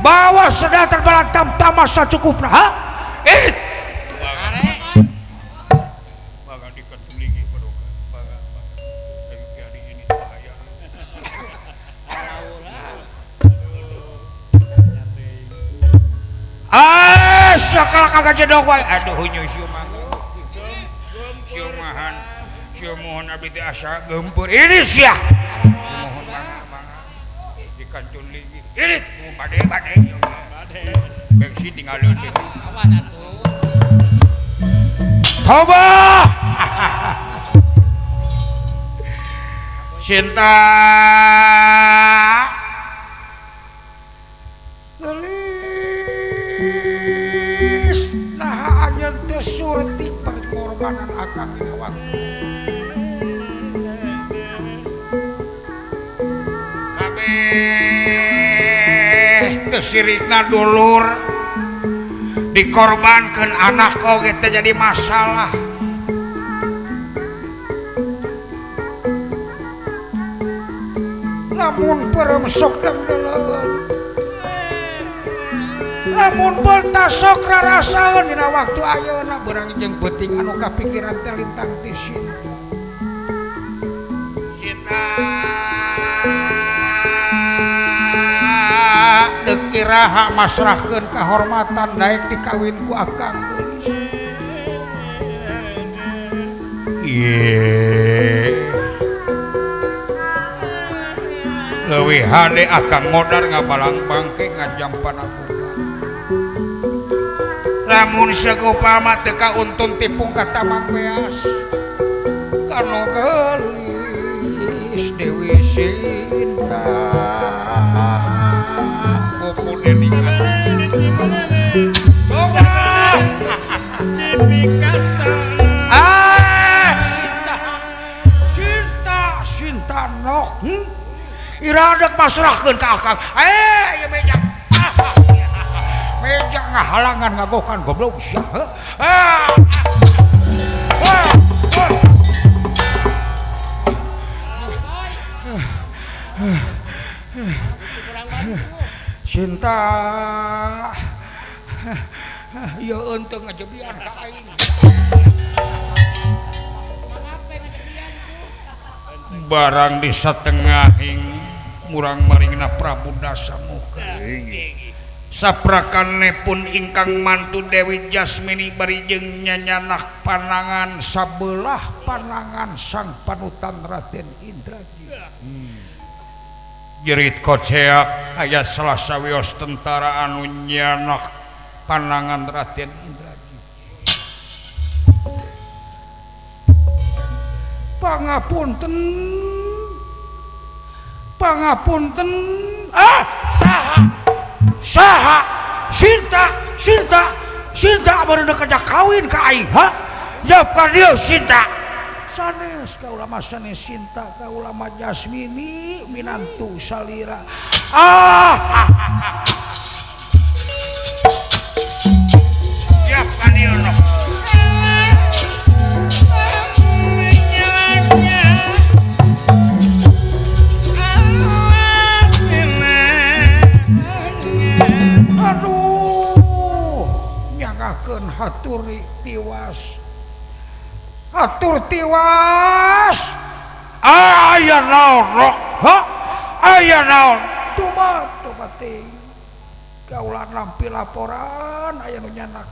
bawa sedanten balatam tamasa cukupna ha it baga diketulingi baroka baga hari ini bahaya sakal kagak jedog wae aduh nyu siumahan siumohon abdi teh asa gempeur ini sia siumohon mangga dikancun ligi ini bade bengsi tinggalin deh awan atuh toba cinta gelis nah anjeun teu surti pengorbanan akang dina waktu kabeh teu sirikna dulur dikorbankeun anak oge teh jadi masalah lamun perem sok dengdeleun lamun beulta sok rarasaeun dina waktu ayeuna beurang jeung peuting anu kapikiran teh lintang ti Sinta deuk iraha masrahkeun kahormatan daek dikawin ku akang geulis leuwih hade akang modar ngabalang bangke ngajampan aku lamun sagopama teu kauntun tipung ka tamang beas kanu gelis Dewi Sinta opo deningan Sinta Sinta nok iradak pasrahkeun ka akang ya meja meja ngahalangan ngagokan goblok sia Sinta ya ente ngajebian ka aing barang di satengahing murang maringna Prabu Dasamuka saprakanepun ingkang mantu Dewi Jasmini bari jeung nyanyanak panangan sabelah panangan sang panutan Raden Indrajit jerit koceak aya salah sawios tentara anu nyanak panangan Raden Indrajit pangapunten pangapunten saha Sinta baru kajak kawin ka aing ha jawab ka dieu Sinta sanes ka ulama sanes Sinta ka ulama Jasmini minantu salira jawab ka dieu no nyagakeun hatur tiwas aya naon rok ha aya naon coba teh kaula nampi laporan aya nu nyanak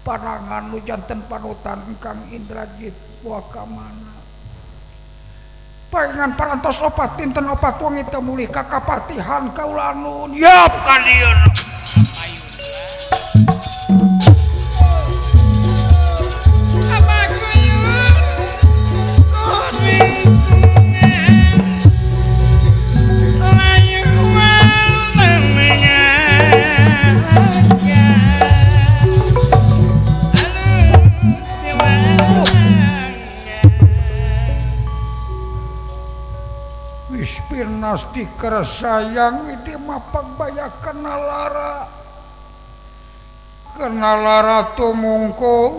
panangan nu janten panutan Kang Indrajit wa kamana paringan parantos opat dinten opat wengi teu mulih ka kapatihan kaula nun yap ka dieu wis pirnas dikersayang widi mapag bayakan nalara tumungko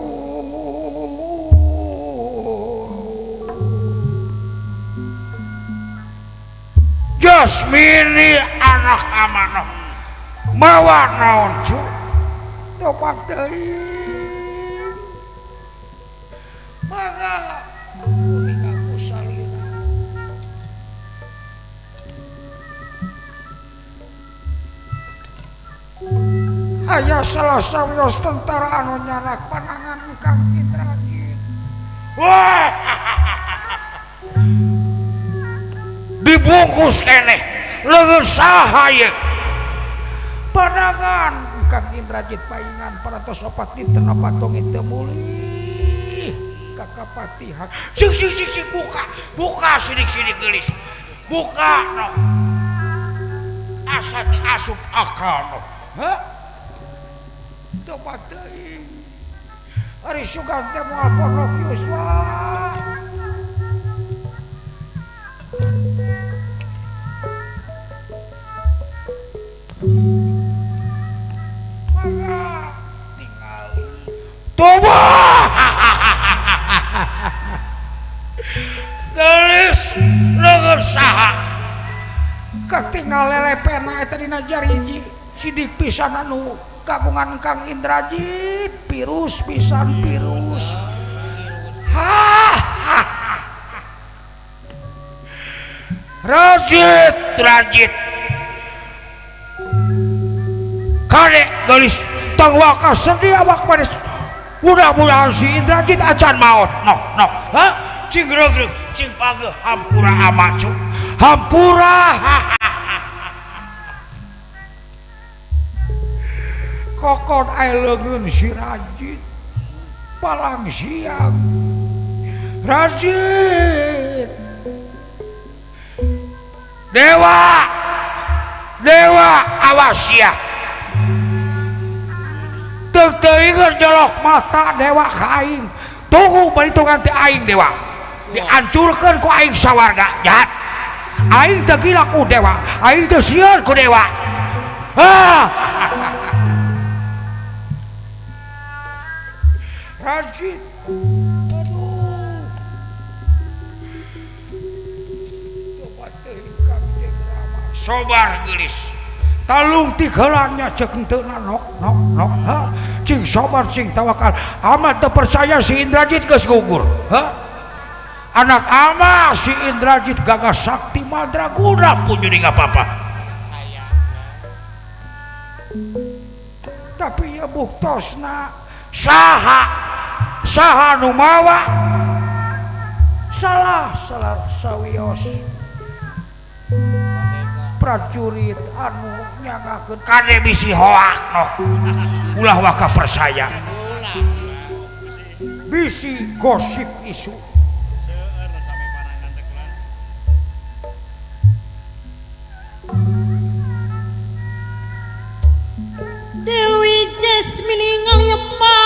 Jasmini anak amanah mawa naon cu topak teuing mangga kuring aku salira aya salah sawios tentara anu nyanak panangan Kang Indrajit wah dibungkus keneh leungeun saha ye panangan Kang Indrajit paingan paratos opat dinten patong teu mulih ka kapatihan sing buka sidik-sidik geulis buka no asa teu asup akal no ha topat teuing ari sugan teh moal pondok Yuswa Toba gelis leungeun saha katinggal lelepena eta dina jariji sidik pisan anu kagungan Kang Indrajit virus pisan virus rajit kade gelis tang waka sedia awak pada mudah-mudahan si Indrajit acan maot noh cing regreg cing pageuh hampura amacu hampura kokon aya leungeun si Rajit palang siang Rajit dewa awas ya teuingeun jolok mata dewa ka aing tunggu balitungan ti aing dewa dihancurkeun ku aing sawarga jahat aing teu gila ku dewa aing teu sieun ku dewa Rajit aduh coba teuing Kang Jengrama sobar geulis talung tigelannya cek teu nok ha cing sobar cing tawakal amat teu percaya si Indrajit geus gugur ha anak ama si Indrajit gagas sakti madraguna pun jadi apa-apa tapi ya buktosna saha nu mawa salah sawios prajurit anu nyagakeun kade bisi hoak noh ulah waka percaya bisi gosip isu Dewi Jasmine ngaliapa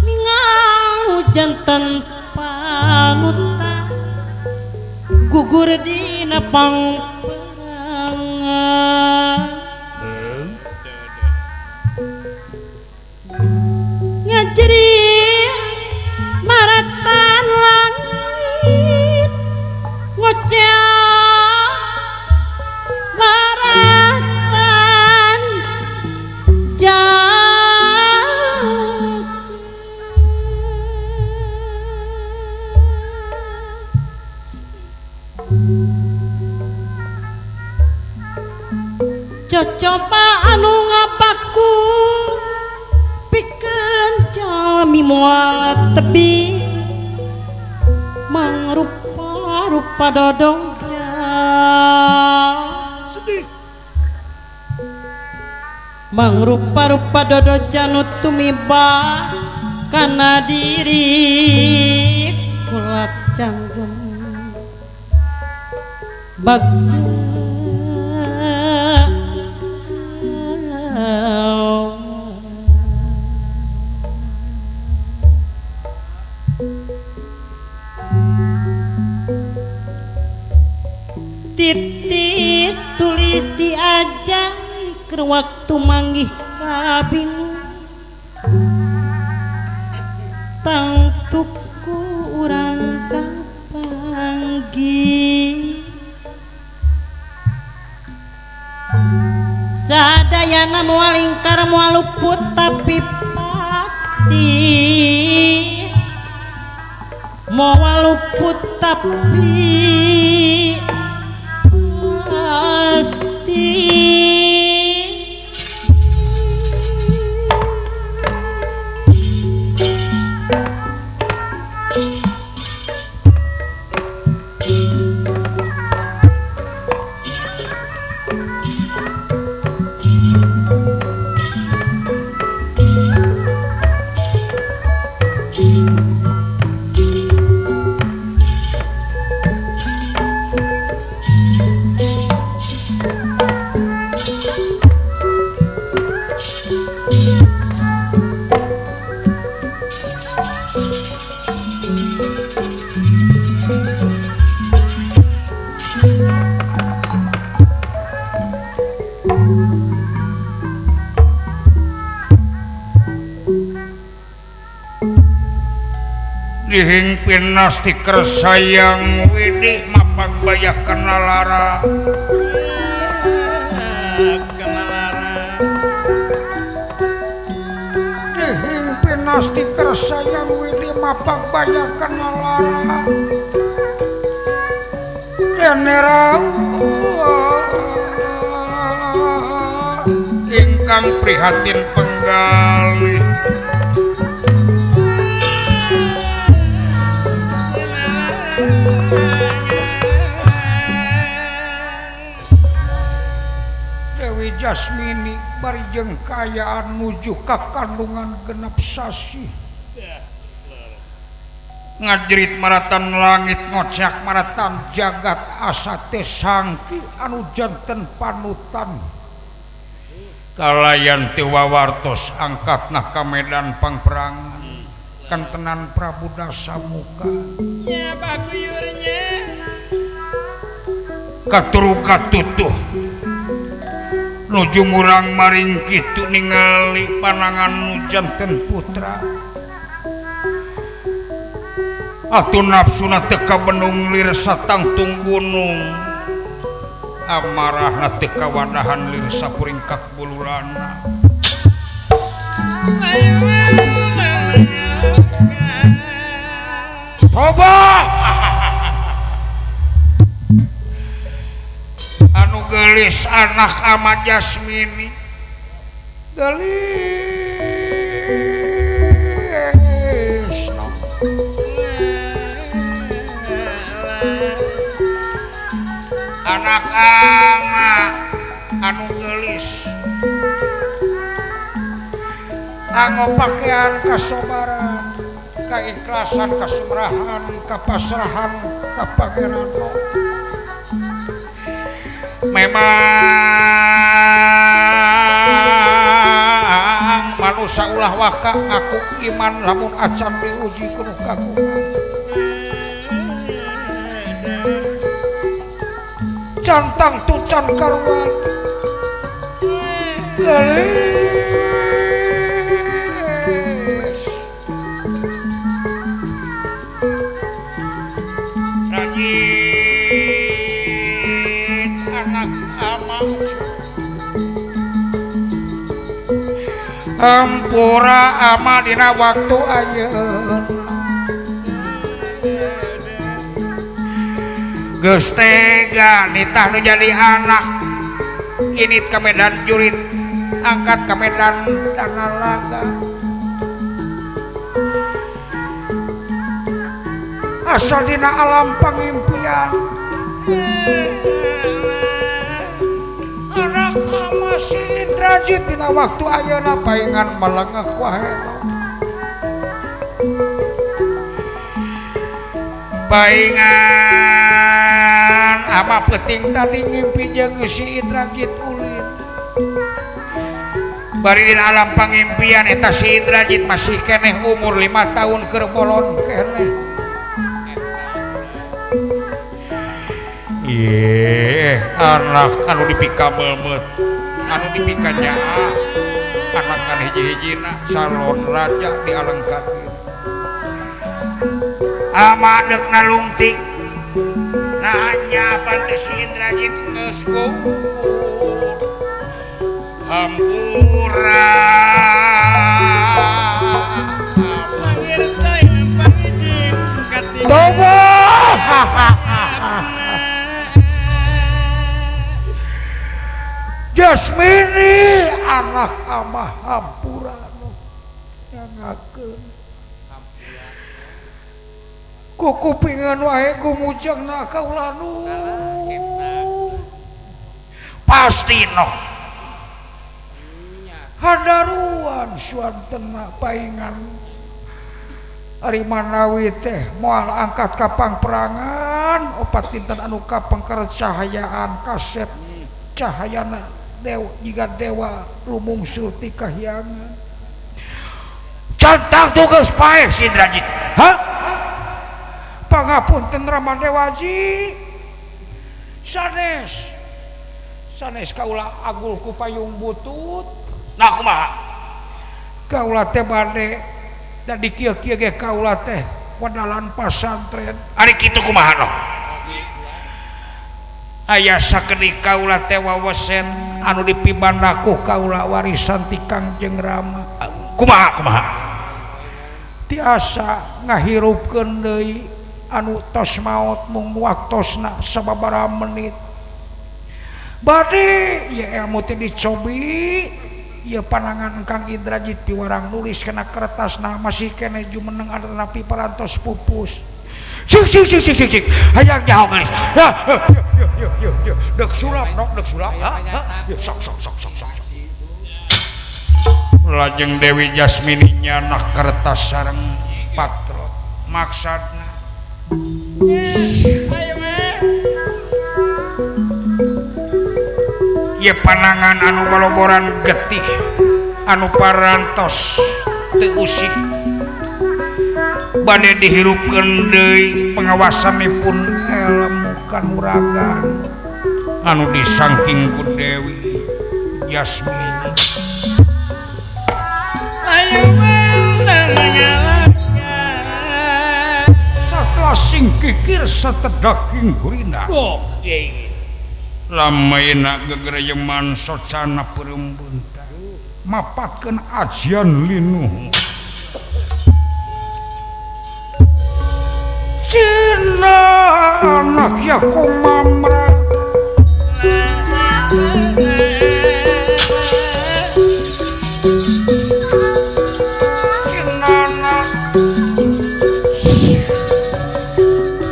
ningal janten panuta gugur dina pangperangan ngajerit maratan langit ngoceh maratan jauh coba anu ngapaku pikeun jalmi moal tebi mangrupa-rupa dodong sedih mangrupa-rupa dodo janut tumiba kana diri kulak canggem bagja titis tulis diajak keur waktu manggih kabingung tang tuku urang kapanggih sadayana moal lingkar moal luput tapi pasti moal luput tapi pasti dihimpin nastiker sayang widih mapag bayak kenalara dihimpin nastiker sayang widih mapag bayak kenalara denera ingkang prihatin penggalih Dewi Jasmini bari jeung kayaan nuju ka kandungan genep sasi ngajerit maratan langit ngocak maratan jagat asa teh sangki anu janten panutan kalayan teu wawartos angkatna ka medan pangperangan kantenan Prabu Dasamuka nya baguyurnya katuru katutuh nuju murang maring kitu ningali panangan nu janten putra atuh nafsuna teu kabenung lir satangtung gunung amarahna teu kawadahan lir sapuringkak bulurana coba anu gelis anak ama Jasmini gelis anak ama anu gelis anggo pakaian kasobaran kaikhlasan kasumrahan kapasrahan kapangeran memang manusia ulah waka aku iman lamun acan diuji kudu kagungan cantang tucan karuan gelis rajin anak ama ampura ama dina waktu ayeuna geus tega nitah nu jadi anak init ka medan jurit angkat ka medan Danalaga asal dina alam pangimpian anak ama si Indrajit dina waktu ayeuna paingan malengah ku hello paingan ama peting tadi ngimpi jeung si Indrajit ulin bari dina alam pangimpian eta si Indrajit masih keneh umur 5 tahun keur bolon keneh ieu anak anu dipika memet anu dipika nyaa anak kan hiji-hijina salon raja di alengkakeun ama deuk nalungtik nah nya pantes si Indrajit geus gugur hampura Mangirta pangijing katingal Tobo Jasmini anak amah hampura nyangakeun kuku pingin wae kumujang na kaulanu pasti no hadaruan suantena paingan ari manawi teh moal angkat kapang perangan opat dinten anu kapang cahayaan kasep cahayana dewa jika dewa lumungsul ti kahyangan cantang tugas pae Sindrajit hah pangapunten Rama Dewaji sanes kaula agul ku payung butut nah kumaha kaula teh bade da di kieu-kieu ge kaula teh wadalan pasantren ari kitu kumaha no aya sakedik kaula teh wawesen anu dipibandaku kaula warisan ti Kangjeng Rama kumaha tiasa ngahirupkeun deui anu tos maot mung waktosna sababaraha menit bade ya ilmu teh dicobi ya panangan Kang Indrajit piwarang nulis kana kertasna masih kene jumeneng ada napi parantos pupus cik hayang nyaho geus yo dek sulap nok dek sulap sok lajeng Dewi Jasmini nyanah kertas sareng patrot maksudna ayo ieu panangan anu baloboran getih anu parantos teu usih bade dihirupkeun deui pengawasanipun ilmu kanuragan anu disangking ku Dewi Jasmini ayo mengalahkan satelah sing kikir satedaging gurina oh lamaina gegereyeman socana perembeun mapatkeun ajian linuh Cina anak ya kumamra Cina anak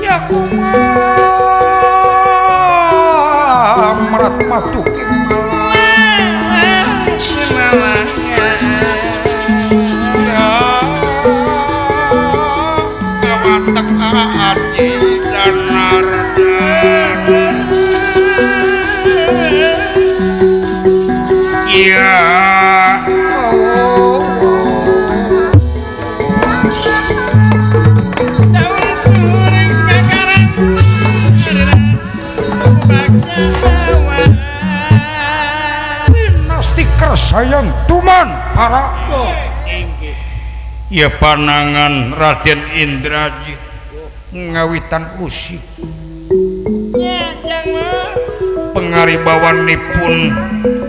ya kumamrat matuking Aji dan Narada iya daun kuring kakaran dinasti kersayang tuman para iya panangan Raden Indrajit ngawitan usik pangaribawanipun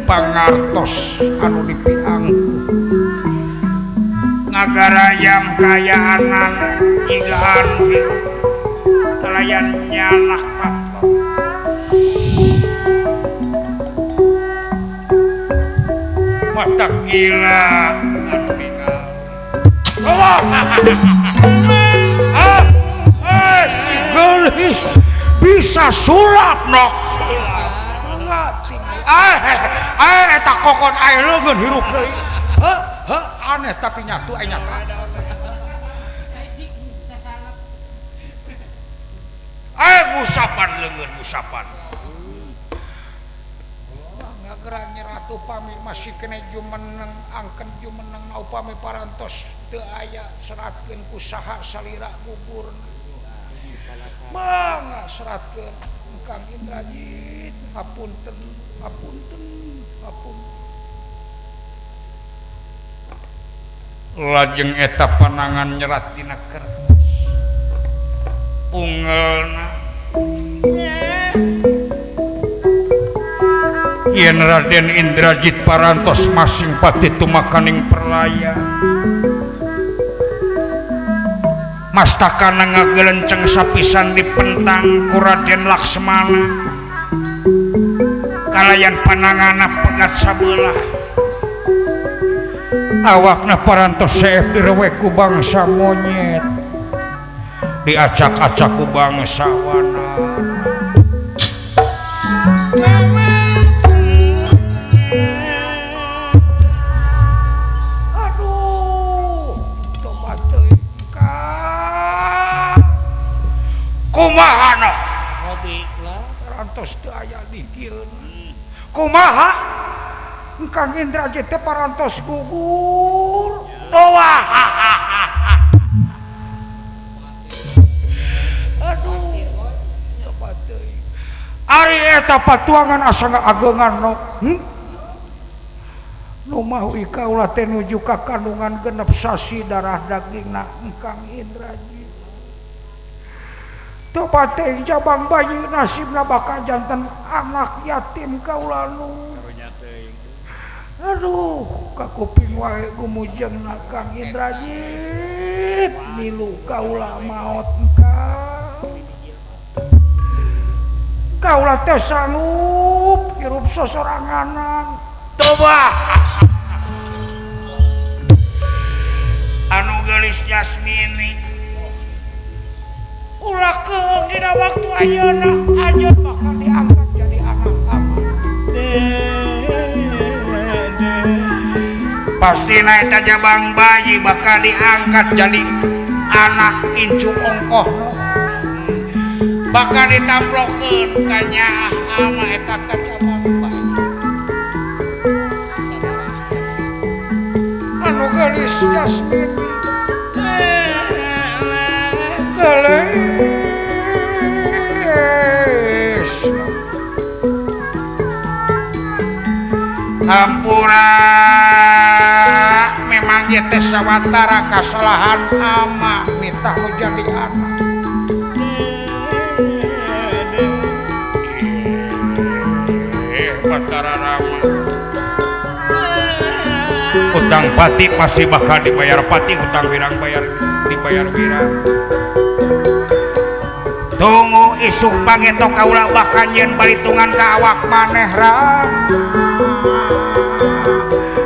pangartos anu dipiangku ngagarayam kayaanan jigaan hirup kelayan nyalah patlot mata gila anu ningal si gelis bisa sulap nok eta kokon air leungeun hirup deui aneh tapi nyatu nyata ngusapan leungeun ngusapan ngagerak nyeratu pami masih kena jumeneng angken jumeneng upami parantos teu aya seratkeun ku saha salira guburna mangga seratkeun Kang Indrajit hapunten lajeng eta panangan nyerat dina kertas ungelna yen Raden Indrajit parantos masing pati tumakaning perlaya mastakana ngagelenceng sapisan dipentang ku Raden Laksmana kalayan panangana pegat sabelah awakna parantos seef direwek ku bangsa monyet diacak-acak ku bangsa wana kumaha no parantos teu aya dikieun kumaha Kang Indrajit teh parantos gugur toa aduh coba teuing ari eta patuangan asa ngaageungan no nu mau ikaula teh nuju ka kandungan genep sasi darah dagingna Kang Indrajit coba teh jabang bayi nasibna bakal janten anak yatim kaula nu aduh kakuping wae gumujengna Kang Indrajit milu kaula maot kaula teh sanggup hirup sosoranganan toba anu gelis Jasmini ulakeun dina waktu ayeuna anjeun bakal diangkat jadi anak ama pastina eta jabang bayi bakal diangkat jadi anak incu ongkoh bakal ditamplokeun ka Nyaah ama eta ka jabang bayi anu gelis Jasmine gelis hampura memang ieu teh sawatara kasalahan ama minta ku jadi anak Batara Rama utang pati masih bakal dibayar pati utang wirang dibayar wirang tunggu isuk pangeto kaula bakal nyen balitungan ka awak maneh Ram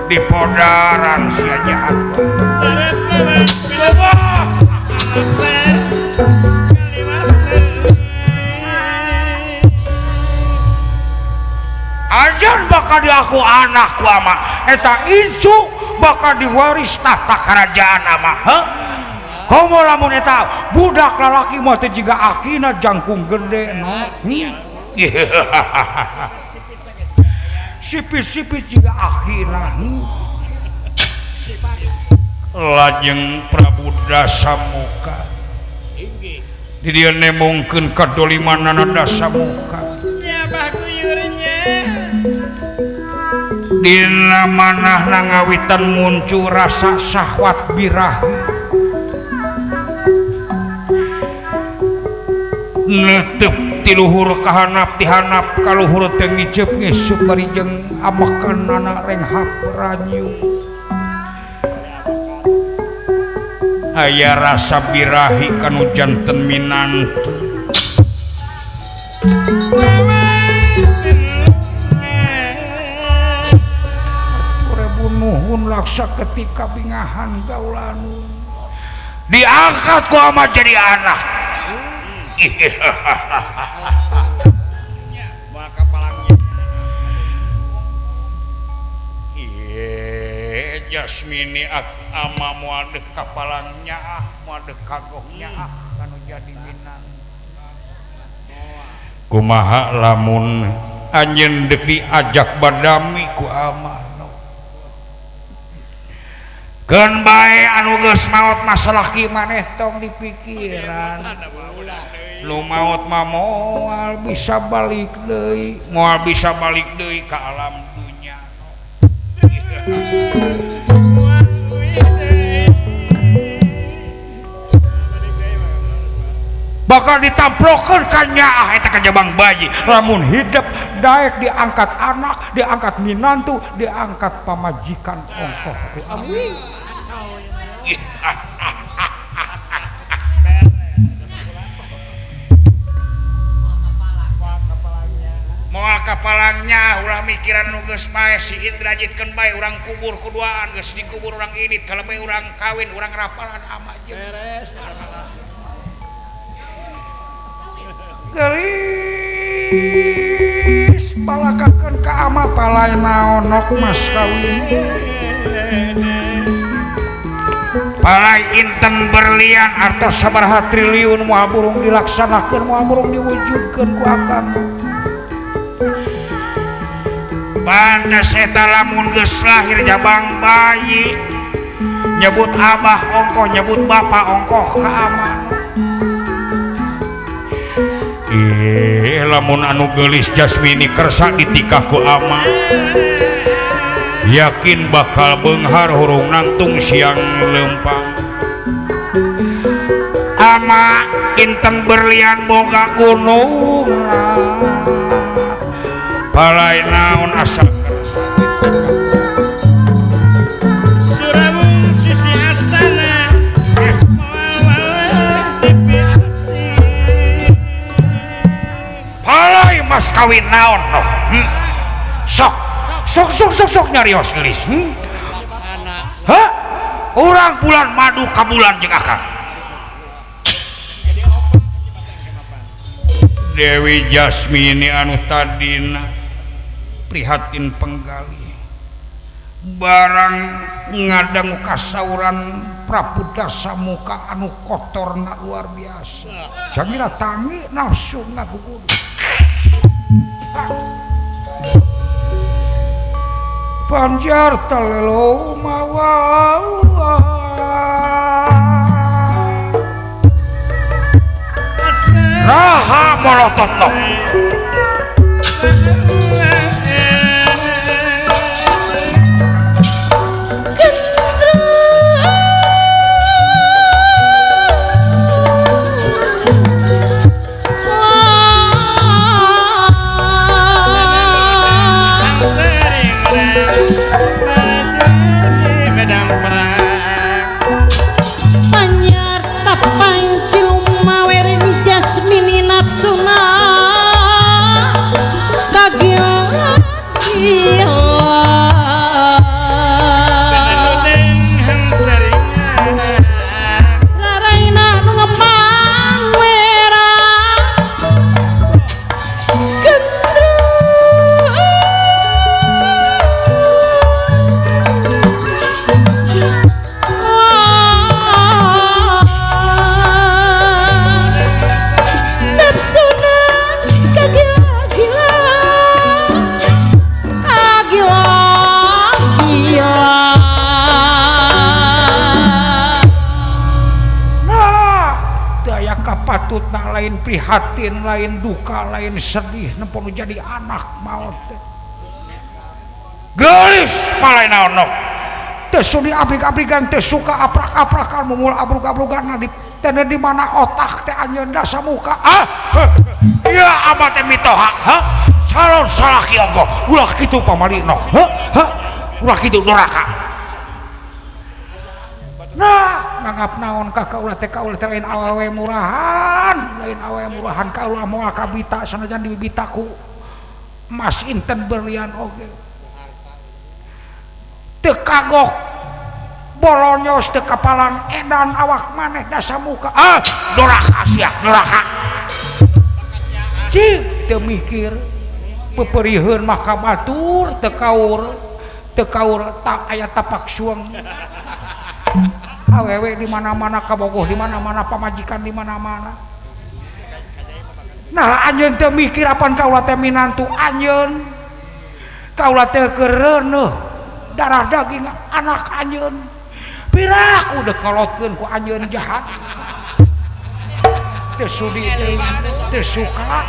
di podaran sia jahat ajan bakal diaku anak ku ama eta incu bakal diwaris tahta kerajaan ama komo lamun eta budak lalaki mah teh jiga akina jangkung gede no sipit-sipit jiga akina lajeng Prabu Dasamuka di dieu nemongkeun kadolimanana Dasamuka dina manahna ngawitan muncul rasa syahwat birahi netep tiluhur kahanap tihanap kaluhur teh ngicep ngisup bari jeung amakanana renghap ranyu aya rasa birahi kanu janten minantu nuhun laksa ketika bingahan gaulanu diangkat ku ama jadi anak maka palangnya Jasmine ama moal dek kapalangnya moal dek kagoknya kanu jadi minang kumaha lamun anjeun dek diajak badami ku ama keun bae anu geus maot masalah ki maneh tong dipikiran lu maot mah moal bisa balik deui ka alam dunya bakal ditamplokeun ka nyaah eta kajabang bayi lamun hidup daek diangkat anak diangkat minantu diangkat pamajikan ongkoh ku amin moal kapalangnya ulah mikiran nu geus bae si Indrajitkeun bae urang kubur kuduaan geus dikubur urang ini kalau bae urang kawin urang rapalan ama jeung beres gelis balakakeun ka ama palai naonok mas kawin palai inten berlian artos sabaraha triliun moal burung dilaksanakeun moal burung diwujudkeun ku akang pantes eta lamun geus lahir jabang bayi nyebut abah ongkoh nyebut bapak ongkoh ka ama lamun anu geulis Jasmini kersa ditikah ku ama yakin bakal beunghar hurung nangtung siang lempang ama inten berlian boga gunung palai naon asa Surawung sisi astana palai mas kawin naon no sok nyarios gelis hah urang bulan madu ka bulan jeung akang Dewi Jasmini anu tadina prihatin penggali barang ngadangu kasauran Prabuddha Samuka anu kotorna luar biasa jangira tangi nafsu ngagugur Banjar telelo mawa raha molototok lain prihatin lain duka lain sedih nempon jadi anak maut gelis palai naon no tesu di abrik-abrikan tesuka aprak-aprakan mumul abruk-abrukan di mana otak teh anjeun da samuka iya ama teh mitoha calon salaki ongko ulah kitu pamalino ulah kitu doraka nah nganggap naon kakak ulah teh lain awewe murahan ka ulah moal kabita sanajan dibitaku emas inten berlian oge teu kagok bolonyos teu kapalang edan awak maneh da samuka doraka sia doraka cing teu mikir peperieun mah kabatur teu kaur tak aya tapak suang awewe di mana-mana kabogoh di mana-mana pamajikan di mana-mana nah anjeun teu mikir apan kaula teh minantu anjeun kaula teh kereuneuh darah daging anak anjeun pirak udah kolotkeun ku anjeun jahat teu sudi teu suka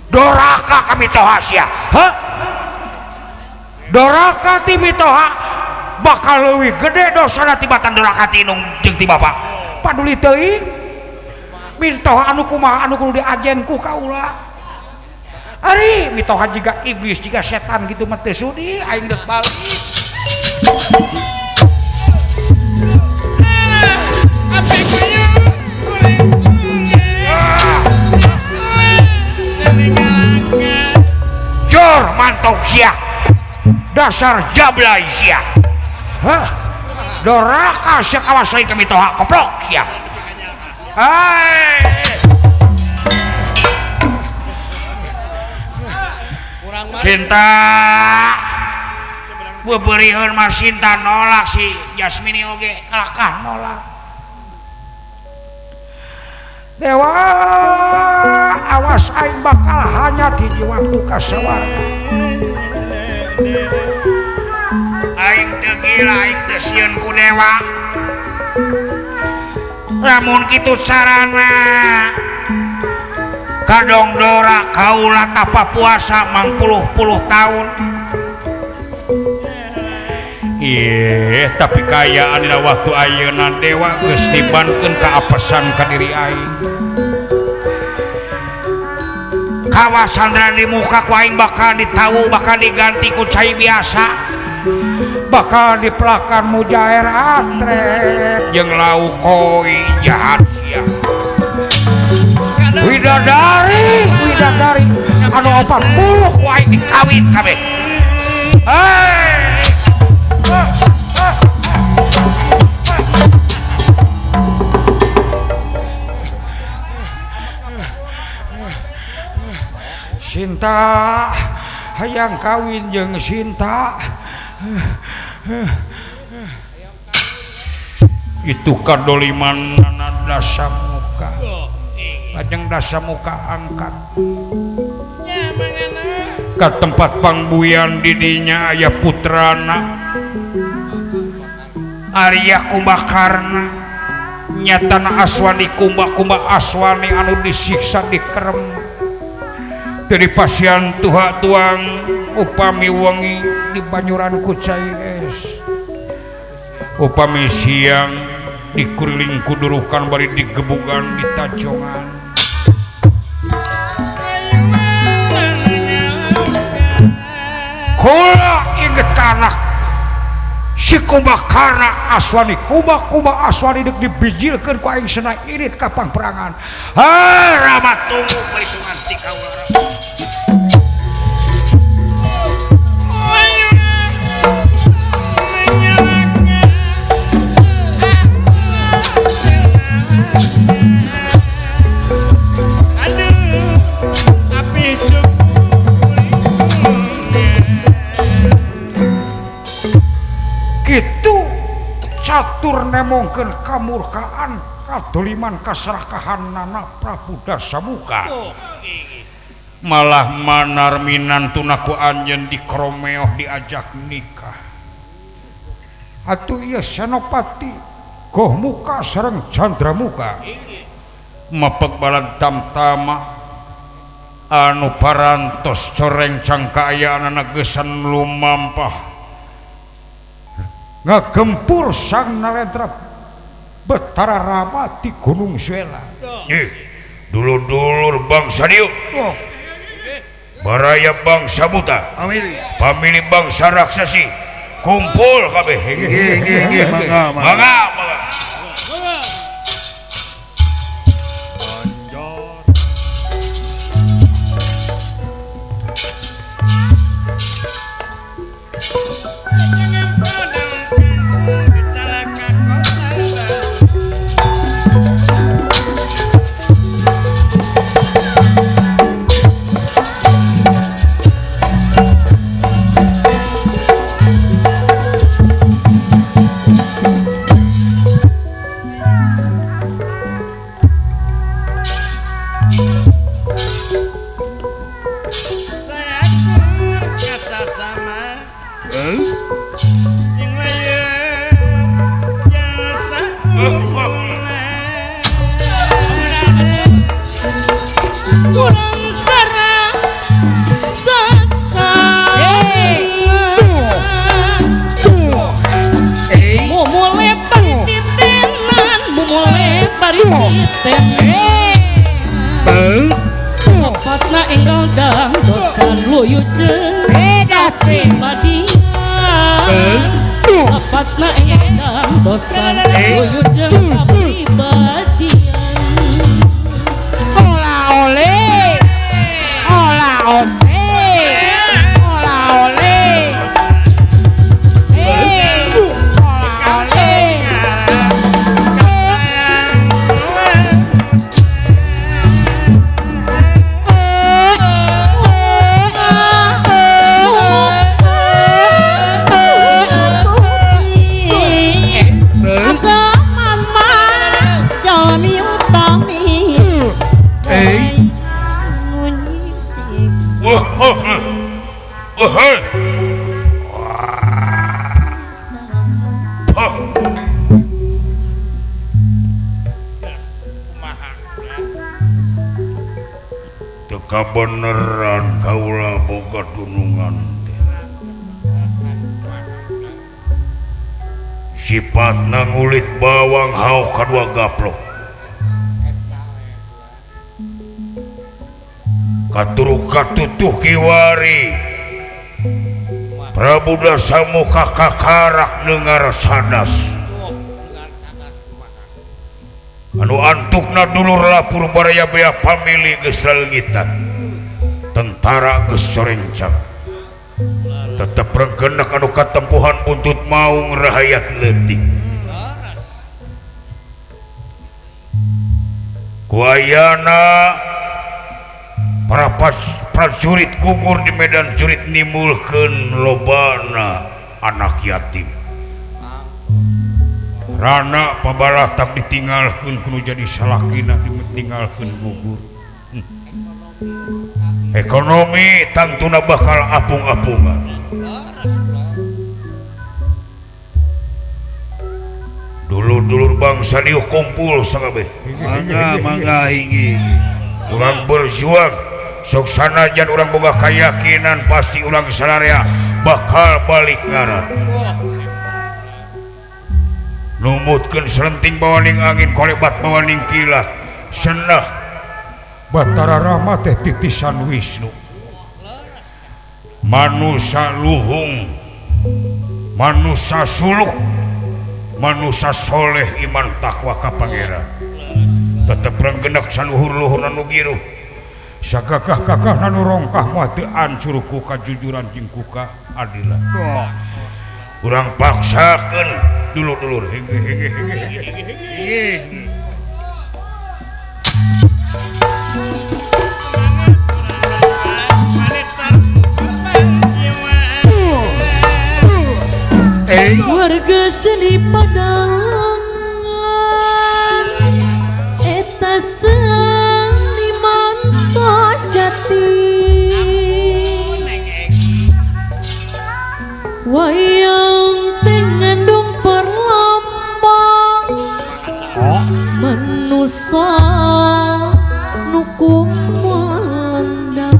doraka kami toha sia doraka ti mitoha bakal leuwih gede dosana tibatan durhaka ti indung jeung ti bapa. Paduli teuing mitoha anu kumaha anu kudu diajen ku kaula. Ari mitoha jiga iblis jiga setan gitu mah teu sudi aing deuk balik. Jor mantok sia dasar jablay sia Hah? doraka sia kawasai kami toha koplok sia hai Sinta beberieun mah Sinta nolak si Jasmini oge kalakah nolak Dewa awas aing bakal hanya di waktu kasawarga. aing teu gila aing teu sieun ku dewa lamun kitu carana kadong dora kaula tapa puasa mangpuluh-puluh tahun tapi kayaan dina waktu ayeuna dewa geus dibankeun ka apesan ka diri aing kawasan di muka ku aing bakal ditawu bakal diganti ku cai biasa bakal dipelakan mujair atret jeung lauk koi jahat sia widadari anu 40 ku aing dikawin kabeh Sinta hayang kawin jeung Sinta itu kadoliman dasa muka lajeng dasa muka angkat ke tempat pangbuyan didinya aya putrana Arya Kumbakarna nyatana aswani kumba aswani anu disiksa dikerem dari pasian tuha tuang upami wengi di banyuran kucai es upami siang dikuriling kudurukan bari digebugan di tajongan kula inget anak si Kumbakarna aswani kumba aswani dek dibijilkeun ku aing sena irit kapan perangan ramat tunggu perhitungan ti kaula gitu catur nemongkeun kamurkaan kadoliman kaserakahan nana Prabu Dasamuka malah manar minantuna ku anjeun dikromeoh diajak nikah atuh ieu Senopati Goh Muka sareng Candramuka mapeg balad tamtama anu parantos coreng cangkaayaanna geusan lumampah ngagempur sang Narendra Betara Rama di Gunung Swela. Dulur-dulur bangsa dieu baraya bangsa buta pamili bangsa raksasi kumpul kabeh mangga titen Lepatna enggal dang dosan luyu jeung pribadian Lepatna enggal dang dosan luyu jeung pribadian Ola ole ola ose ola ole ola ole Teka beneran kaula boga tunungan sifatna ngulit bawang hauk kadua gaplok katuruk katutuh kiwari Prabu Dasamuka kakarak dengar sadas anu antukna dulur lapur baraya bea pamili geus laleungitan tentara geus sorencang tetep rengkenak anu katempuhan buntut maung rahayat leutik kuayana para prajurit gugur di medan jurit nimulkeun lobana anak yatim rana pabalah tak ditinggalkeun kudu jadi salakina ditinggalkeun gugur ekonomi tantuna bakal apung-apungan dulur-dulur bangsa dieu kumpul sakabeh mangga hinggi urang berjuang sok sanajan urang boga kayakinan pasti urang sadaya bakal balik ngaran numutkeun selenting bawaning angin kolebat bawaning kilat senah Batara Rama teh titisan Wisnu manusia luhung manusia suluk manusia soleh iman takwa ka pangeran tetep renggenek saluhur-luhur anu giruh sagagah-gagah anu rongkah mah teu ancur ku kajujuran jeung ku kaadilan urang paksakeun dulur-dulur hege warga seni Padangan eta seniman sejati wayang mengandung perlambang manusia nukum melendang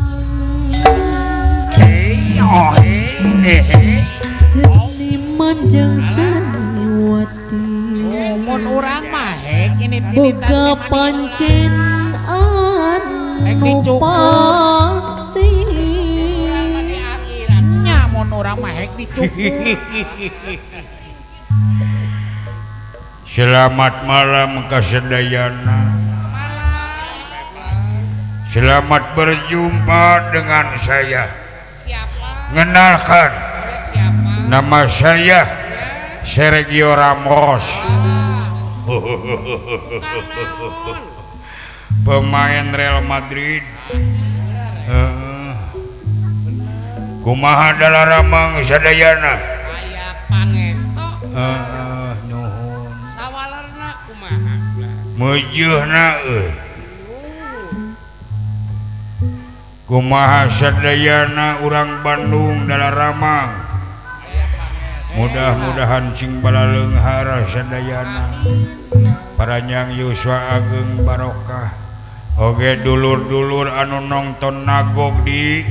seniman jeung seniwati mun urang mah hek ini boga pancen anu pasti nya mun urang mah hek dicukup selamat malam kasedayana selamat berjumpa dengan saya kenalkan nama saya Sergio Ramos pemain Real Madrid kumaha dalaramang sadayana aya pangesto nuhun sawalerna kumaha meujeuna kumaha sadayana urang Bandung dalaramang mudah-mudahan cing balaleunghar sadayana paranyang yuswa ageng barokah oge dulur-dulur anu nongton nagog di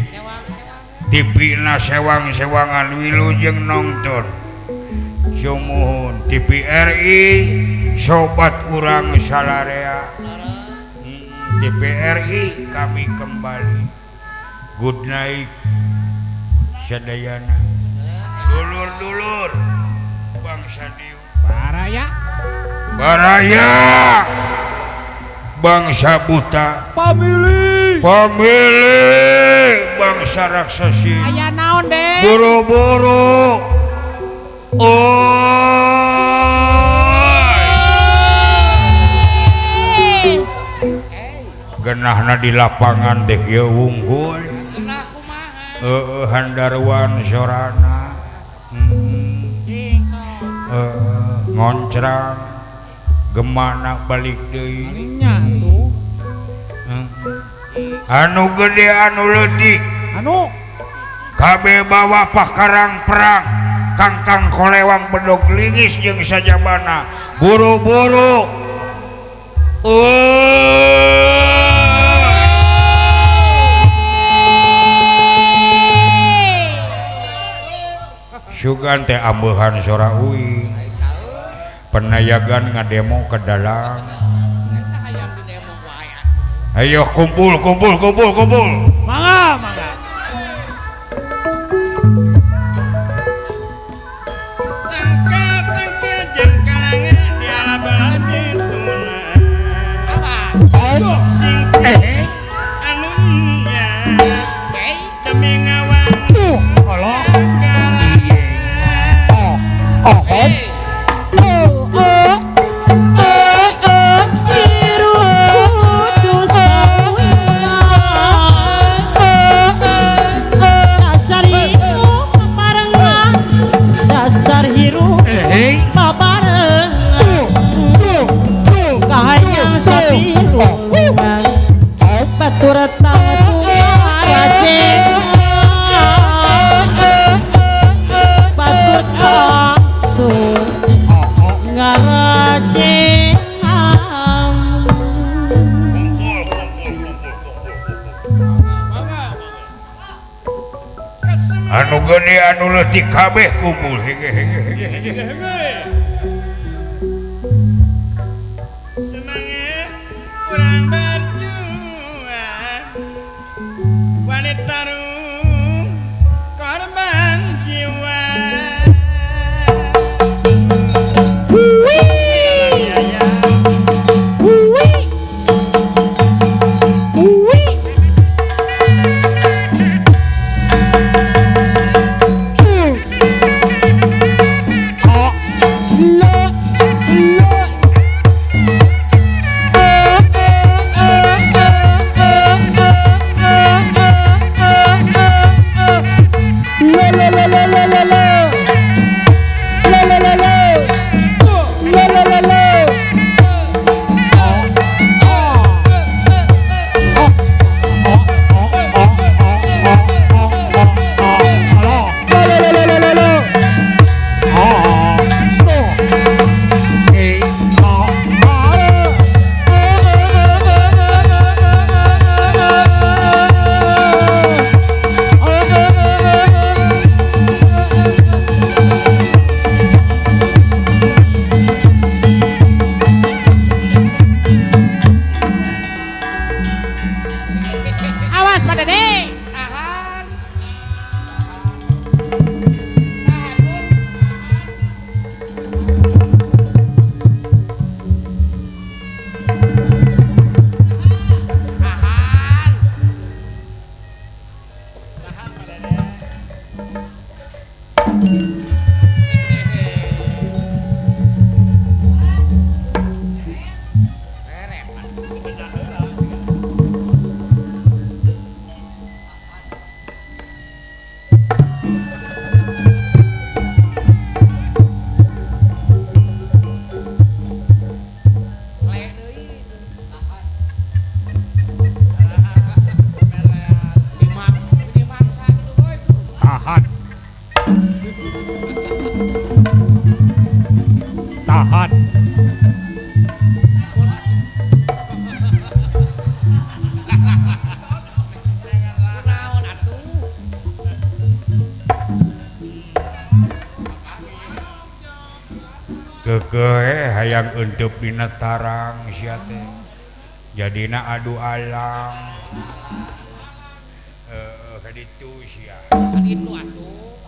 TV na sewang-sewangan wilujeng nongton Sumuhun TVRI sobat urang salarea. TVRI kami kembali. Good night sadayana. Dulur-dulur bangsa Diu. Baraya bangsa buta. Pamili bangsa raksasi. Aya naon deh? Boro-boro. Genahna di lapangan dek ya unggul. Handarwan sorana. Ngoncrang gemana balik deui. Anu gede anu leutik. Anu Kabeh bawa pakarang perang. Kangkang kolewang bedog lingis jeung sajabana. Buru-buru. Sugan teh ambehan sora uing. Penayagan ngademo ke dalam. Ayo kumpul. mangga. Anu gede anu leutik kabeh kumpul hege. Semangat kurang berjuang, wanita rum korban jiwa. Keukehe hayang eunteup dina tarang sia teh. Jadina adu alang. Kaditu sia. Kaditu atuh.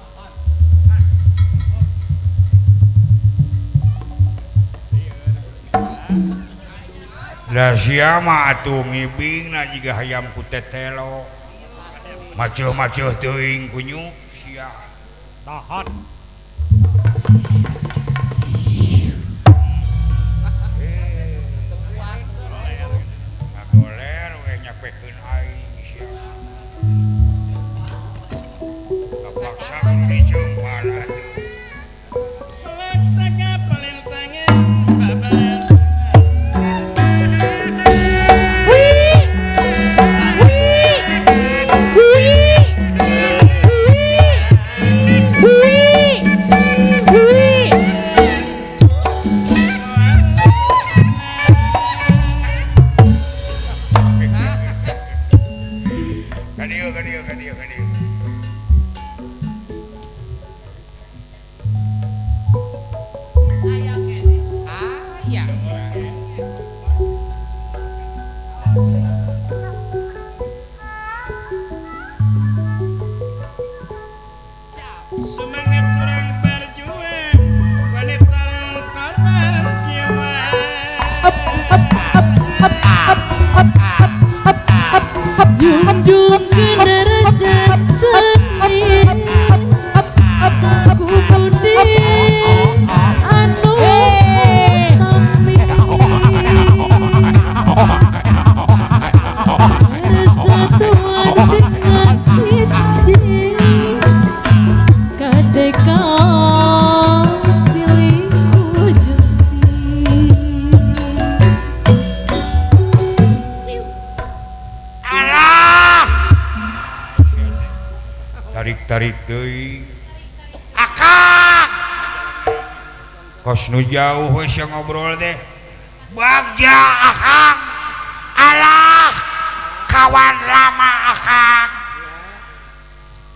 Lah sia mah atuh ngibingna jiga hayam ku tetelo. Maceuh-maceuh teuing kunyu sia. Tahan. Ngagoler we nyapekeun aing sia. Kapaksa diceumpan atuh. Laksaka palintangan babalan. Kadieu. Semangat kurang berjuang, wanita korban jiwa. Junjung ke derajat seni ku budi anu kami persatuan dengan hiji kadeka silih wujudi. Tarik deui. Akang. Kos nu jauh we sia ngobrol teh. Bagja akang. Alah kawan lama akang.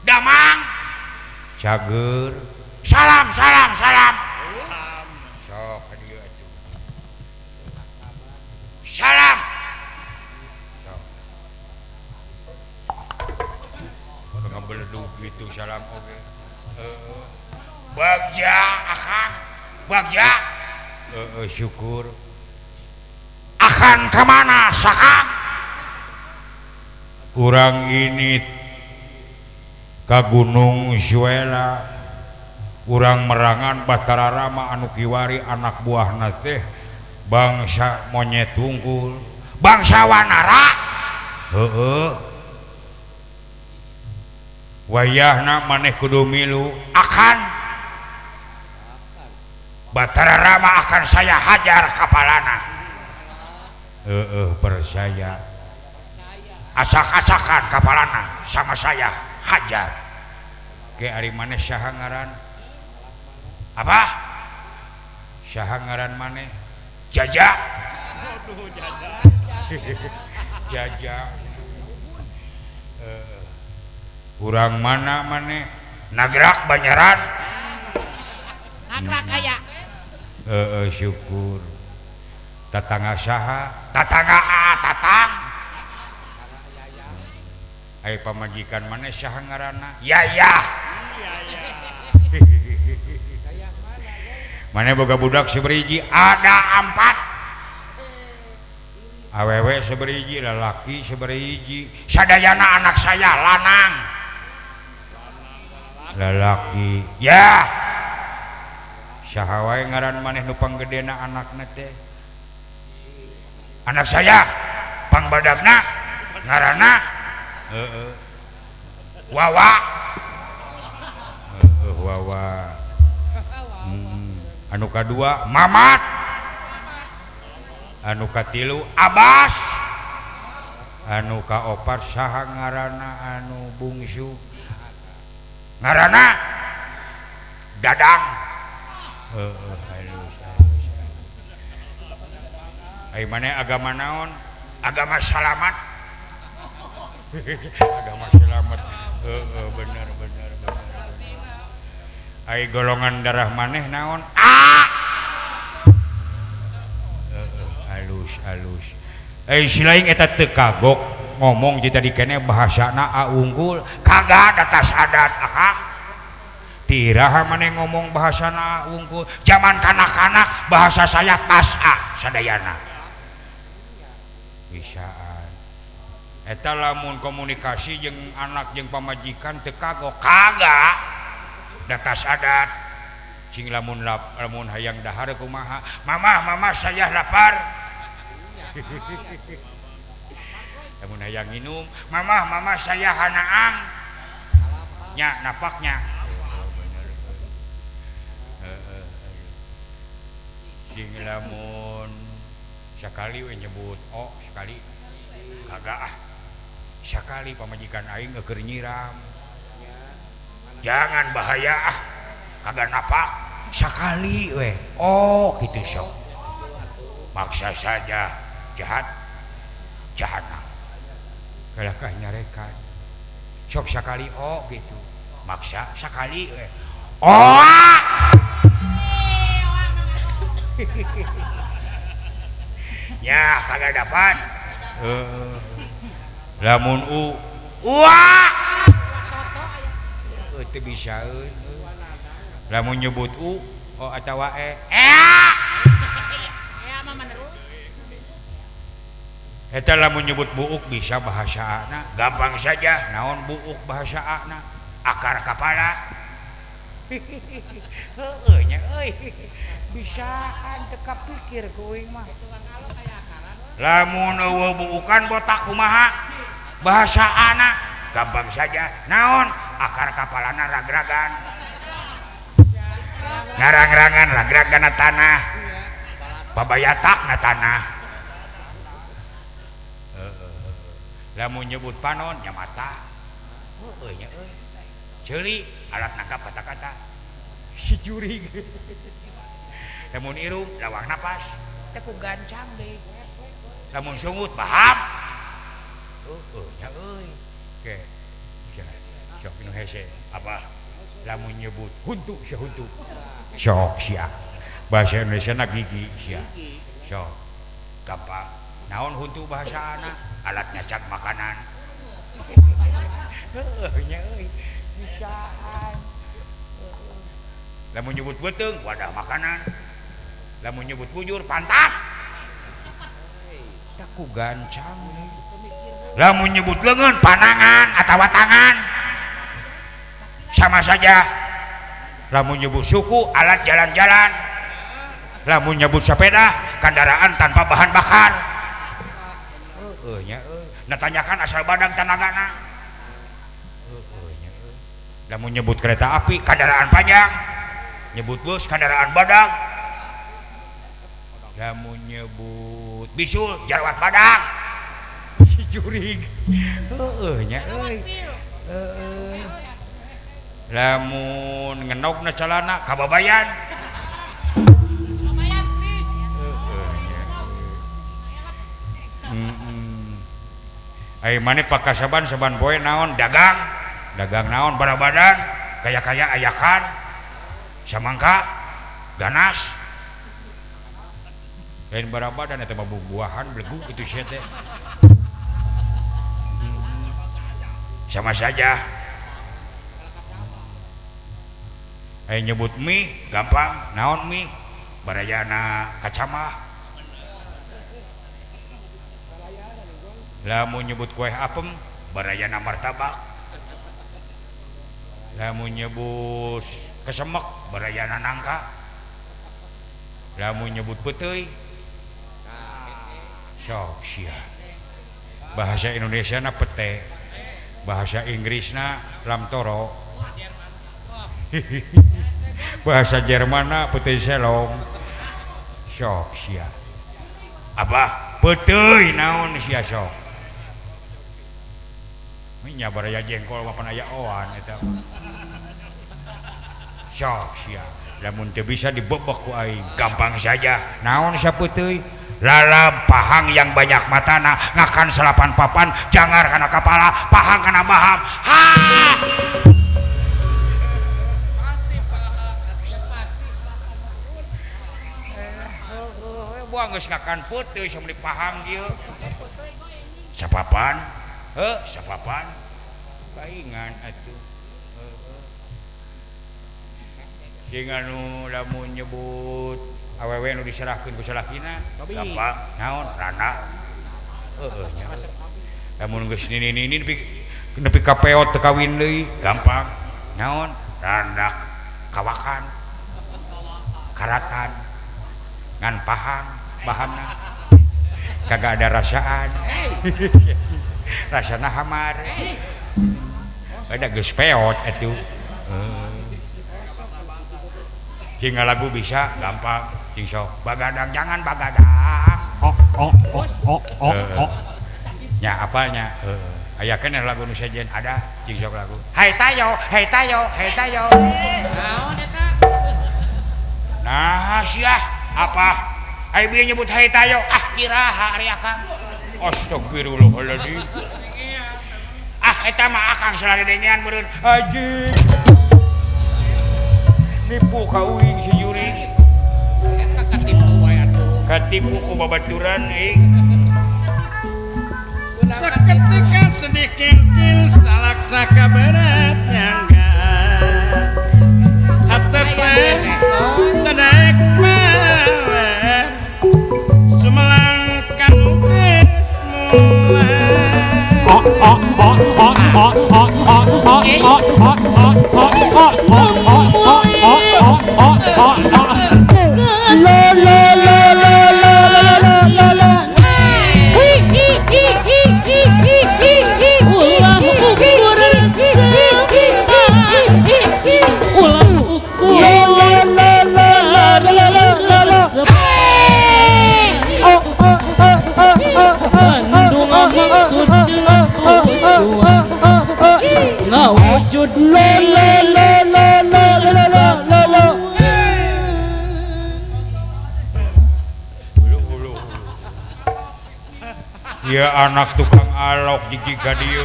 Damang. Cager. Salam. Sok ka dieu atuh. Salam. Beledug gitu salam oge. Bagja akang. Bagja. Syukur. Akan kemana sakang? Urang ini ka Gunung Suela. Urang merangan Batara Rama anu kiwari anak buahna teh bangsa monyet tunggul. Bangsa Wanara. Wayahna maneh kudu milu akan Batara Rama akan saya hajar kapalana. Percaya asak-asakan kapalana sama saya hajar. Ke ari maneh saha ngaran? Apa? Saha ngaran maneh? Jaja. Jaja. Urang mana maneh? Nagrak Banyaran. Nagrak aya. Syukur. Tatangga saha? Tatangga tatang. Ai pamajikan maneh saha ngaranna? Yayah. Maneh boga budak saberiji? Ada 4. Awewe saberiji, lalaki saberiji. Sadayana anak saya lanang. Lalaki ya saha wae ngaran maneh nu panggedena anakna teh? Anak saya pangbadagna ngaranna Wawa. Wawa. Anu kadua Mamat. Anu katilu Abbas. Anu kaopat saha ngaranna anu bungsu? Ngaranna Dadang. Halus. Ai maneh agama naon? Agama Salamat. Agama Salamat. Bener. Ai golongan darah maneh naon? A. alus silain eta teu kagok ngomong jadi kene bahasana unggul kagak ada tas adat akak tiraha maneh ngomong bahasana unggul zaman kanak-kanak bahasa saya tas sadayana bisaan eta lamun komunikasi jeung anak jeung pamajikan teu kagok kagak da tas adat cing lamun hayang dahar kumaha mama saya lapar lamun hayang minum mama saya hanaang nya napaknya cing lamun sekali we nyebut sekali kagak sekali pamajikan aing keur nyiram jangan bahaya kagak napak sekali weh gitu sok maksa saja jahat jahanam galakah nyarekan sok sekali gitu maksa sekali weh ya kagak dapat lamun teu bisa lamun nyebut atawa eta lamun nyebut buuk bisa bahasana gampang saja naon buuk bahasana akar kepala nya bisaan teu kapikir ku euy mah lamun buukan botak kumaha bahasana gampang saja naon akar kapalana ragragan ngarang-rangan ragragan tanah babayatak na tanah lamun nyebut panon nya mata nya ceuli alat nangkap kata-kata si jurig lamun irung lawang napas teu ku gancang deui lamun sungut paham nya euy ke sok nu hese apa lamun nyebut huntu sehuntu sok sia bahasa Indonesia na gigi sia sok gampang naon huntu bahasa anak alat nyacak makanan nya euy bisaan lamun nyebut beuteung wadah makanan lamun nyebut bujur pantat tak ku gancang lamun nyebut leungeun panangan atawa tangan sama saja lamun nyebut suku alat jalan-jalan lamun nyebut sepeda kendaraan tanpa bahan bakar natanyakan asal badan tanagana lamun nyebut kereta api kendaraan panjang nyebut bus kendaraan badag lamun nyebut bisul jarwat badag si jurig nya euy lamun ngenogna calana kababayan ai maneh pakasaban saban poe naon dagang naon barabadan kaya ayakan samangka ganas lain barabadan eta mah buah-buahan belegu kitu sia teh sama saja nyebut mie gampang naon mie barayana kacamah lamun nyebut kue apem barayana martabak lamun nyebut kesemek barayana nangka lamun nyebut beteuy sok sia bahasa Indonesia na pete bahasa Inggrisna lamtoro bahasa Jerman putih selong sok sia apa beteuy naon sia sok nya baraya jengkol mapan aya oan eta sok sia lamun teu bisa dibebek ku aing gampang saja naon sia puteuy lalap pahang yang banyak matana ngakan salapan papan jangar kana kepala pahang kana baham ha geus ngakan puteuh sam dipaham kieu. Sapapan? Sapapan. Paingan atuh. Sing anu lamun nyebut awewe nu diserahkeun ku salakina gampang naon rana. Nya. Lamun geus nini nepi ka peot teu kawin deui gampang naon randak kawakan karatan ngan paham bahamna kagak ada rasaan rasana hamar ada geus peot atuh cing lagu bisa gampang cing sok bagadang jangan bagadang nya apalnya aya keneh lagu nu sejen ada cing sok lagu hai tayo Naon eta? nah sia apa ai bieu nyebut hai tayo kiraha ari akang astagfirullahaladzim eta mah akang salaridengean meureun anjing nipu ka uing si Yuri Eta katipu wae atuh. katipu ku babaturan Seketika sedikit salaksa kabarat nyangga hatepe tedek malam sumelang kanu geus wujud ya anak tukang alok gigi gadio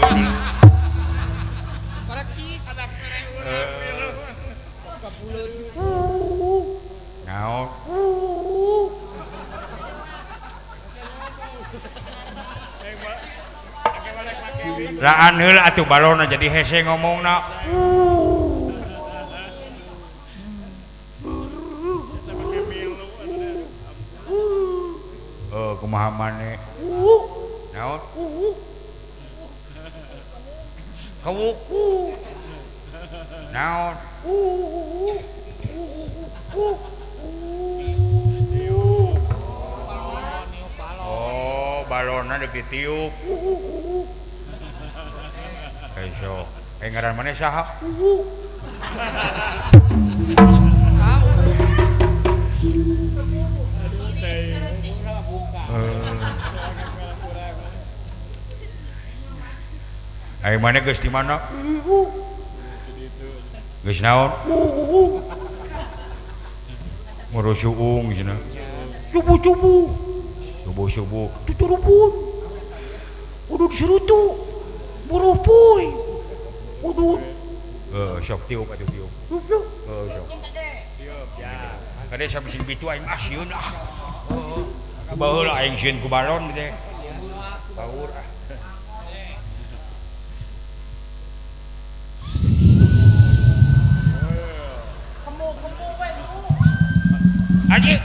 naon raan heula atuh balona jadi hese ngomongna kumaha maneh naon kawuk naon balona dipitiup so ngaran maneh saha Ayo mana geus di mana? Geus naon? Ngurus suung cenah. Cubu-cubu. Subuh-subuh. Tuturupun. Udud serutu. Burupuy. Udud. Sok tiup atuh tiup. Tiup. Sok. Tiup ya. Kade sampai sini bitu aing asieun ah. Baheula aing sieun ku balon teh. Baur ah. Aji,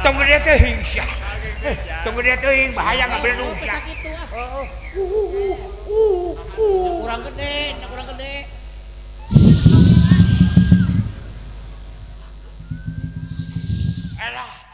tunggu dia tuh hingga, tunggu dia tuh hing bahaya nggak berdosa. Kurang gede, kurang gede. Alah.